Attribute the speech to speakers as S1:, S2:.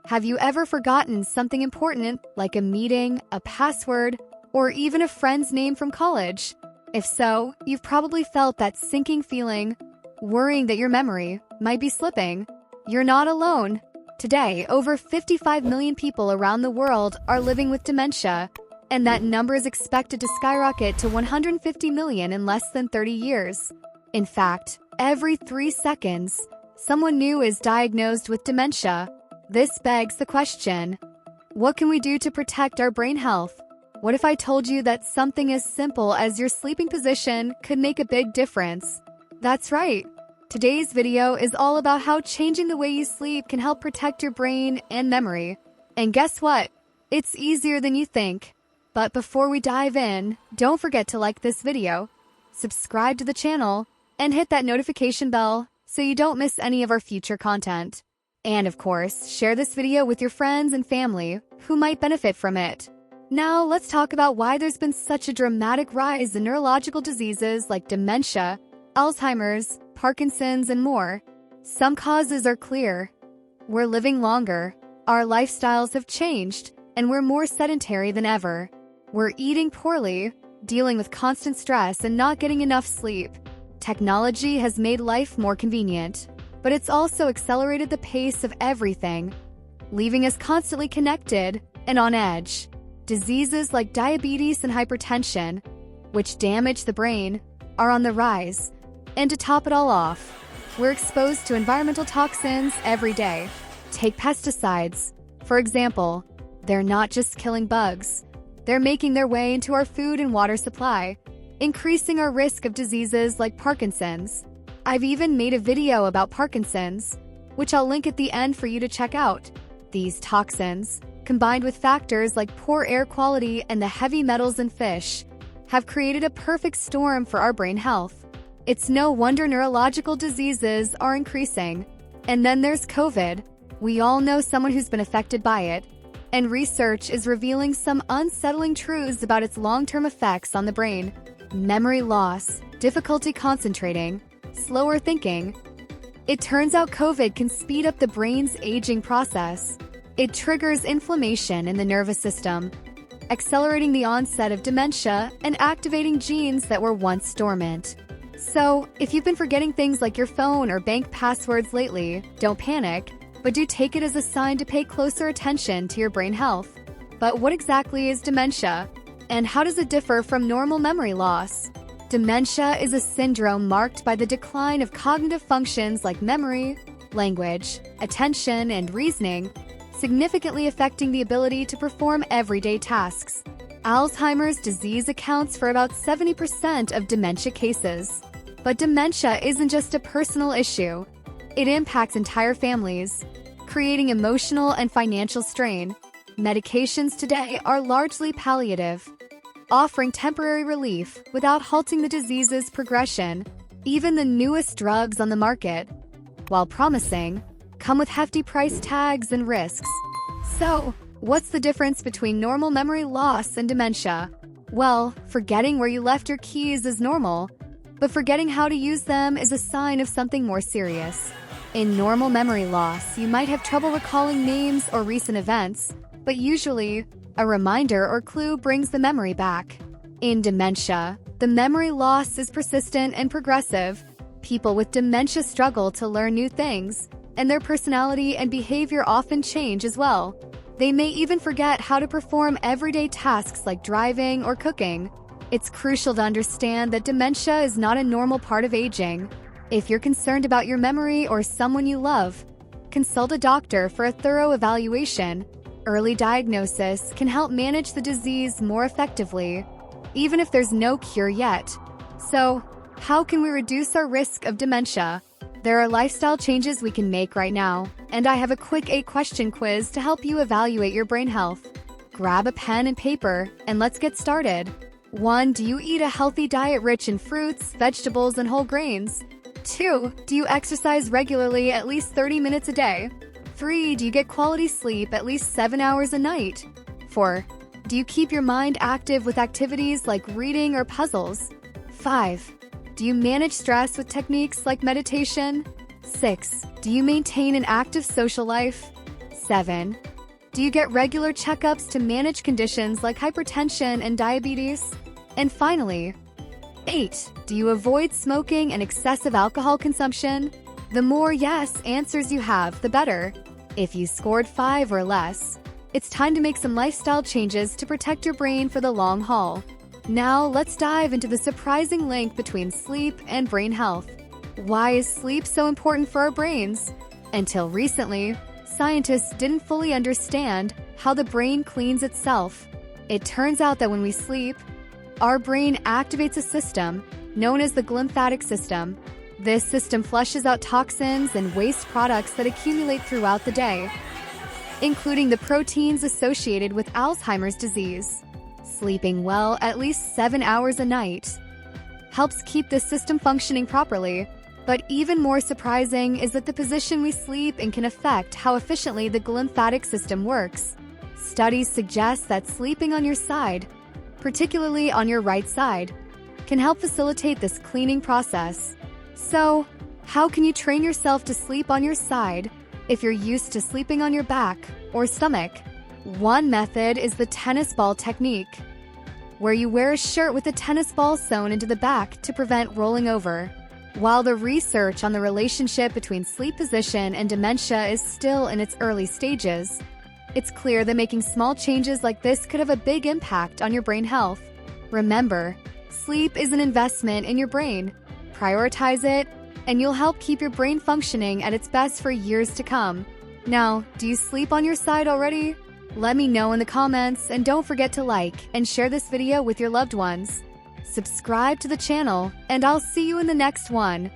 S1: Have you ever forgotten something important like a meeting, a password, or even a friend's name from college? If so, you've probably felt that sinking feeling, worrying that your memory might be slipping. You're not alone. Today, over 55 million people around the world are living with dementia, and that number is expected to skyrocket to 150 million in less than 30 years. In fact, every 3 seconds, someone new is diagnosed with dementia. This begs the question, what can we do to protect our brain health? What if I told you that something as simple as your sleeping position could make a big difference? That's right. Today's video is all about how changing the way you sleep can help protect your brain and memory. And guess what? It's easier than you think. But before we dive in, don't forget to like this video, subscribe to the channel, and hit that notification bell so you don't miss any of our future content. And of course, share this video with your friends and family who might benefit from it. Now, let's talk about why there's been such a dramatic rise in neurological diseases like dementia, Alzheimer's, Parkinson's, and more. Some causes are clear. We're living longer, our lifestyles have changed, and we're more sedentary than ever. We're eating poorly, dealing with constant stress, and not getting enough sleep. Technology has made life more convenient, but it's also accelerated the pace of everything, leaving us constantly connected and on edge. Diseases like diabetes and hypertension, which damage the brain, are on the rise. And to top it all off, we're exposed to environmental toxins every day. Take pesticides. For example, they're not just killing bugs. They're making their way into our food and water supply, increasing our risk of diseases like Parkinson's. I've even made a video about Parkinson's, which I'll link at the end for you to check out. These toxins, combined with factors like poor air quality and the heavy metals in fish, have created a perfect storm for our brain health. It's no wonder neurological diseases are increasing. And then there's COVID. We all know someone who's been affected by it, and research is revealing some unsettling truths about its long-term effects on the brain. Memory loss, difficulty concentrating, slower thinking. It turns out COVID can speed up the brain's aging process. It triggers inflammation in the nervous system, accelerating the onset of dementia and activating genes that were once dormant. So, if you've been forgetting things like your phone or bank passwords lately, don't panic, but do take it as a sign to pay closer attention to your brain health. But what exactly is dementia? And how does it differ from normal memory loss? Dementia is a syndrome marked by the decline of cognitive functions like memory, language, attention, and reasoning, significantly affecting the ability to perform everyday tasks. Alzheimer's disease accounts for about 70% of dementia cases. But dementia isn't just a personal issue. It impacts entire families, creating emotional and financial strain. Medications today are largely palliative, offering temporary relief without halting the disease's progression. Even the newest drugs on the market, while promising, come with hefty price tags and risks. So, what's the difference between normal memory loss and dementia? Well, forgetting where you left your keys is normal, but forgetting how to use them is a sign of something more serious. In normal memory loss, you might have trouble recalling names or recent events, but usually, a reminder or clue brings the memory back. In dementia, the memory loss is persistent and progressive. People with dementia struggle to learn new things, and their personality and behavior often change as well. They may even forget how to perform everyday tasks like driving or cooking. It's crucial to understand that dementia is not a normal part of aging. If you're concerned about your memory or someone you love, consult a doctor for a thorough evaluation. Early diagnosis can help manage the disease more effectively, even if there's no cure yet. So, how can we reduce our risk of dementia? There are lifestyle changes we can make right now, and I have a quick 8-question quiz to help you evaluate your brain health. Grab a pen and paper, and let's get started. 1. Do you eat a healthy diet rich in fruits, vegetables, and whole grains? 2. Do you exercise regularly at least 30 minutes a day? 3. Do you get quality sleep at least 7 hours a night? 4. Do you keep your mind active with activities like reading or puzzles? 5. Do you manage stress with techniques like meditation? 6. Do you maintain an active social life? 7. Do you get regular checkups to manage conditions like hypertension and diabetes? And finally, 8. Do you avoid smoking and excessive alcohol consumption? The more yes answers you have, the better. If you scored 5 or less, it's time to make some lifestyle changes to protect your brain for the long haul. Now, let's dive into the surprising link between sleep and brain health. Why is sleep so important for our brains? Until recently, scientists didn't fully understand how the brain cleans itself. It turns out that when we sleep, our brain activates a system known as the glymphatic system. This system flushes out toxins and waste products that accumulate throughout the day, including the proteins associated with Alzheimer's disease. Sleeping well, at least 7 hours a night, helps keep the system functioning properly. But even more surprising is that the position we sleep in can affect how efficiently the glymphatic system works. Studies suggest that sleeping on your side, particularly on your right side, can help facilitate this cleaning process. So, how can you train yourself to sleep on your side if you're used to sleeping on your back or stomach? One method is the tennis ball technique, where you wear a shirt with a tennis ball sewn into the back to prevent rolling over. While the research on the relationship between sleep position and dementia is still in its early stages, it's clear that making small changes like this could have a big impact on your brain health. Remember, sleep is an investment in your brain. Prioritize it, and you'll help keep your brain functioning at its best for years to come. Now, do you sleep on your side already? Let me know in the comments, and don't forget to like and share this video with your loved ones. Subscribe to the channel, and I'll see you in the next one.